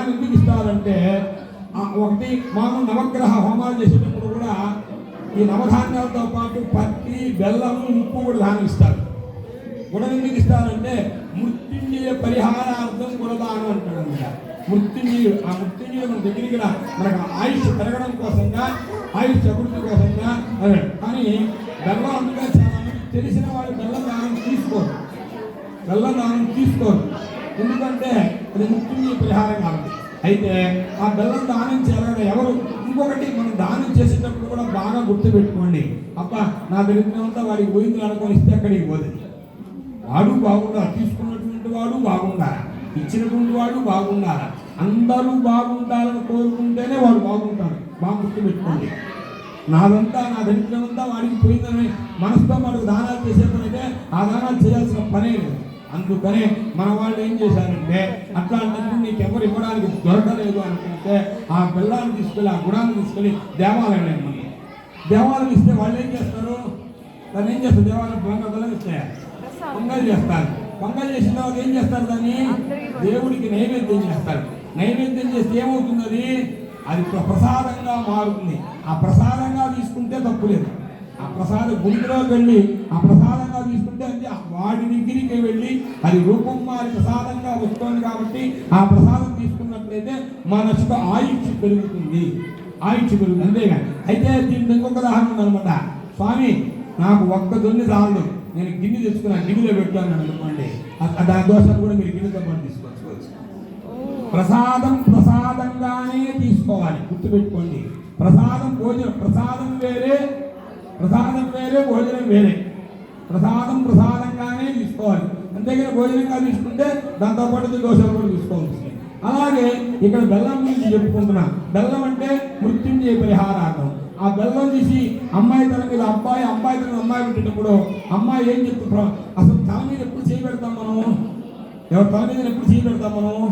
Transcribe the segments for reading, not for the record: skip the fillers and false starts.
గుడాన్ని ఎందుకు ఇస్తారంటే ఒకటి మామూలు నవగ్రహ హోమాలు చేసేటప్పుడు కూడా ఈ నవధాన్యాలతో పాటు పత్తి బెల్లము ఉప్పు కూడా దానం ఇస్తారు. గుడం ఎందుకు ఇస్తారంటే మృత్యుంజయ పరిహారార్థం గుడదానం అంటాడు అనమాట. మృత్యుంజయుడు ఆ మృత్యుంజయుడు మన దగ్గరికి మనకు ఆయుష్ పెరగడం కోసంగా ఆయుష్ అభివృద్ధి కోసంగా అదే. కానీ బెల్లం అందుకే చాలా మంది తెలిసిన వాళ్ళు బెల్లం దానం తీసుకోరు, బెల్లం దానం తీసుకోరు. ఎందుకంటే అది మృత్యుంజయ పరిహారం కాబట్టి. అయితే ఆ బెల్లం దానం చేయాలని ఎవరు ఇంకొకటి మనం దానం చేసేటప్పుడు కూడా బాగా గుర్తుపెట్టుకోండి. అబ్బా నా దరిద్రమంతా వాడికి పోయింది అనుకొని ఇస్తే అక్కడికి పోతుంది. వాడు బాగుండాలి, తీసుకున్నటువంటి వాడు బాగుండాలి, ఇచ్చినటువంటి వాడు బాగుండాలి, అందరూ బాగుండాలని కోరుకుంటేనే వాడు బాగుంటాడు. బాగా గుర్తుపెట్టుకోండి. నాదంతా నా దరిద్రమంతా వాడికి పోయిందని మనసుతో మనకు దానాలు చేసేటైతే ఆ దానాలు చేయాల్సిన పనే లేదు. అందుకనే మన వాళ్ళు ఏం చేశారంటే అట్లాంటి నీకెవరు ఇవ్వడానికి దొరకలేదు అనుకుంటే ఆ బెల్లాన్ని తీసుకెళ్ళి ఆ గుడాన్ని తీసుకెళ్ళి దేవాలయం దేవాలయం ఇస్తే వాళ్ళు ఏం చేస్తారు? దాన్ని ఏం చేస్తారు? దేవాలయం బెల్లం ఇస్తే పొంగల్ చేస్తారు. పొంగల్ చేసిన తర్వాత ఏం చేస్తారు? దాన్ని దేవుడికి నైవేద్యం చేస్తారు. నైవేద్యం చేస్తే ఏమవుతుంది? అది ప్రసాదంగా మారుతుంది. ఆ ప్రసాదంగా తీసుకుంటే తప్పులేదు. ఆ ప్రసాదం గుడిలోకి వెళ్ళి ఆ ప్రసాదంగా తీసుకుంటే అంటే వాడి దగ్గరికి వెళ్ళి అది రూపం మారి ప్రసాదంగా వస్తుంది కాబట్టి ఆ ప్రసాదం తీసుకున్నట్లయితే మనసుకు ఆయుష్ పెరుగుతుంది, ఆయుష్ పెరుగుతుంది. అంతేగాని అయితే దీనికి ఇంకొక ఉదాహరణ అనమాట. స్వామి నాకు ఒక్క దొన్ని చాలు, నేను గిన్నె తెచ్చుకున్నాను, గిన్నెలో పెట్టాను అనుకోండి, దాని దోషం కూడా మీరు గిన్నెతో పాటు తీసుకోవచ్చు. ప్రసాదం ప్రసాదంగానే తీసుకోవాలి, గుర్తుపెట్టుకోండి. ప్రసాదం భోజనం, ప్రసాదం వేరే, ప్రసాదం వేరే, భోజనం వేరే. ప్రసాదం ప్రసాదంగానే తీసుకోవాలి. అంతేగాని భోజనంగా తీసుకుంటే దాంతోపాటు దోషాలు కూడా తీసుకోవచ్చు. అలాగే ఇక్కడ బెల్లం గురించి చెప్పుకుంటున్నా. బెల్లం అంటే మృత్యుంజయ పరిహారార్థం. ఆ బెల్లం తీసి అమ్మాయి తల మీద అబ్బాయి, అబ్బాయి తల మీద అమ్మాయి పెట్టేటప్పుడు అమ్మాయి ఏం చెప్తాం? అసలు తల మీద ఎప్పుడు చేయి పెడతాం మనము? ఎవరి తల మీద ఎప్పుడు చేయి పెడతాం మనము?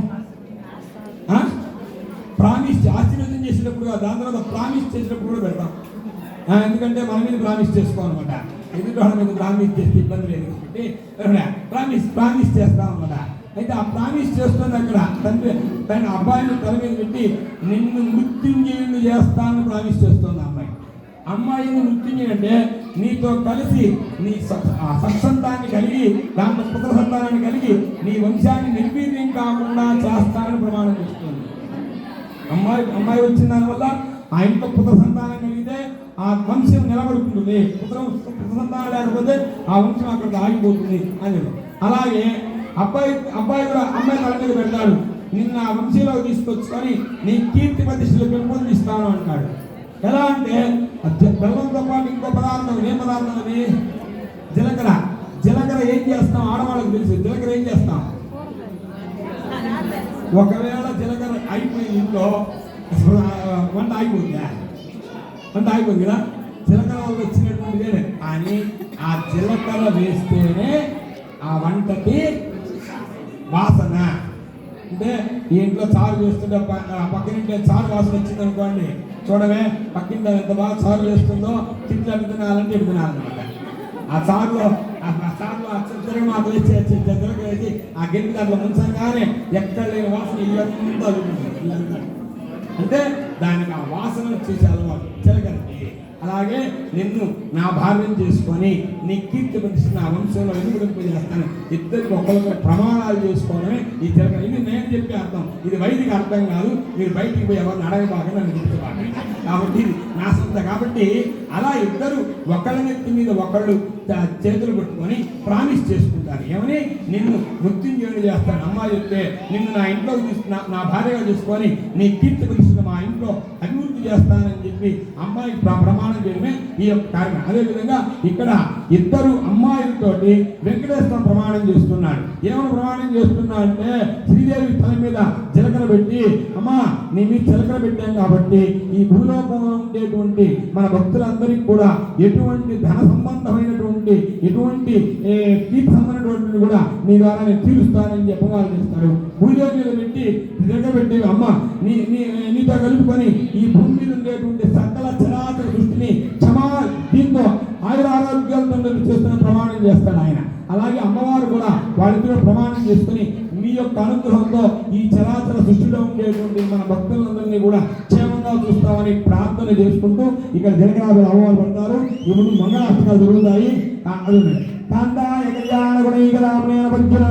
ప్రామిస్ ఆశీర్వదం చేసేటప్పుడు, దాని తర్వాత ప్రామిస్ చేసేటప్పుడు కూడా పెడతాం. ఎందుకంటే మన మీద ప్రామిస్ చేసుకోవాలన్నమాట. ఎదుటి వాళ్ళ మీద ప్రామిస్ చేస్తే ఇబ్బంది లేదు కాబట్టి ప్రామిస్ చేస్తాం అన్నమాట. అయితే ఆ ప్రామిస్ చేస్తుంది అక్కడ తండ్రి తన అబ్బాయిని తల మీద పెట్టి నిన్ను మృత్యుంజయుని చేస్తానని ప్రామిస్ చేస్తుంది అమ్మాయి. అమ్మాయిని మృత్యుంజయుడు అంటే నీతో కలిసి నీ సత్సంతాన్ని కలిగి దాంట్లో పుత్ర సంతానాన్ని కలిగి నీ వంశాన్ని నిర్వీర్యం కాకుండా చేస్తానని ప్రమాణం చేస్తుంది. అమ్మాయి వచ్చిన దానివల్ల ఆ ఇంట్లో పుత్ర సంతానం కలిగితే ఆ వంశం నిలబడుకుంటుంది. పుత్ర సంతానం లేకపోతే ఆ వంశం అక్కడ ఆగిపోతుంది అని. అలాగే అబ్బాయి కూడా అమ్మాయి తల మీద పెడతాడు, నిన్న ఆ వంశంలో తీసుకొచ్చుకొని నీ కీర్తి ప్రతిష్టలు పెంపొందిస్తాను అంటాడు. ఎలా అంటే బెల్లంతో పాటు ఇంకో పదార్థం, ఏ పదార్థం అది? జీలకర్ర. జీలకర్ర ఏం చేస్తాం? ఆడవాళ్ళకి తెలుసు. జీలకర్ర ఏం చేస్తాం? ఒకవేళ జీలకర్ర అయిపోయింది ఇంట్లో వంట ఆగిపోతుందా? వంట ఆగిపోతుంది కదా. జీలకర్ర వల్ల వచ్చినటువంటి వేరే, కానీ ఆ జీలకర్ర వేస్తేనే ఆ వంటకి వాసన. అంటే ఈ ఇంట్లో చారు వేస్తుంటే పక్కనింటే చారు వాసన వచ్చింది అనుకోండి, చూడవే పక్కింటి ఎంత బాగా చారు వేస్తుందో, చిట్లు అవి తినాలంటే ఇవి తినాలన్నమాట. ఆ చారులో తిరగమాత వేసి తిరగ వేసి ఆ గిన్నె దాంట్లో ముంచగానే ఎక్కడ లేని వాసన ఇల్లంతా అంటే దానికి ఆ వాసన చేసే అలవాటు చిలకరికి. అలాగే నిన్ను నా భార్యను చేసుకొని నీ కీర్తి ప్రతిష్ట నా వంశంలో ఎదుగుడింపు చేస్తాను. ఇద్దరికి ఒకరికి ప్రమాణాలు చేసుకోవడమే ఈ చిలక. ఇది నేను చెప్పే అర్థం, ఇది వైదిక అర్థం కాదు. మీరు బయటికి పోయి ఎవరిని అడగబాగా నన్ను గుర్తుబాగా. కాబట్టి ఇది నా సొంత. కాబట్టి అలా ఇద్దరు ఒకళ్ళ నెత్తి మీద ఒకళ్ళు చేతులు పెట్టుకొని ప్రామిస్ చేసుకుంటారు. ఏమని? నిన్ను మృత్యుంజయుని చేస్తాను. అమ్మాయి చెప్తే నిన్ను నా ఇంట్లోకి తీసుకున్నా నా భార్యగా చేసుకొని నీ కీర్తి ప్రతిష్ట మా ఇంట్లో అభివృద్ధి చేస్తానని చెప్పి అమ్మాయికి ప్రమాణం చేయడమే ఈ యొక్క కార్యక్రమం. అదేవిధంగా ఇక్కడ ఇద్దరు అమ్మాయిలతోటి వెంకటేశ్వర ప్రమాణం చేస్తున్నాడు. ఏమైనా ప్రమాణం చేస్తున్నా అంటే శ్రీదేవి తల మీద జీలకర్ర పెట్టి, అమ్మా నీ మీద జీలకర్ర పెట్టాం కాబట్టి ఈ భూలోకంలో ఉండేటువంటి మన భక్తులందరికీ కూడా ఎటువంటి ధన సంబంధమైనటువంటి ఎటువంటి కీర్తి సంబంధమైనటువంటి కూడా నీ ద్వారా నేను తీరుస్తానని చెప్పగాలు చేస్తాడు. భూదేవి మీద పెట్టి జీలకర్ర పెట్టి, అమ్మ నీతో కలుపుకొని ఈ భూమి మీద ఉండేటువంటి సకల చరాచర దృష్టిని దీంతో ఆయురారోగ్యాలతో చేస్తున్న ప్రమాణం చేస్తాడు ఆయన. అలాగే అమ్మవారు కూడా వాళ్ళిద్దరూ ప్రమాణం చేసుకుని మీ యొక్క అనుగ్రహంతో ఈ చరాచర సృష్టిలో ఉండేటువంటి మన భక్తులందరినీ కూడా క్షేమంగా చూస్తామని ప్రార్థన చేసుకుంటూ ఇక్కడ జనగణాలు అమ్మవారు పడతారు. ఇప్పుడు మంగళాష్టకాలు జరుగుతాయి. కాండాయ కళ్యాణ గుణైకరామేణ పంచనా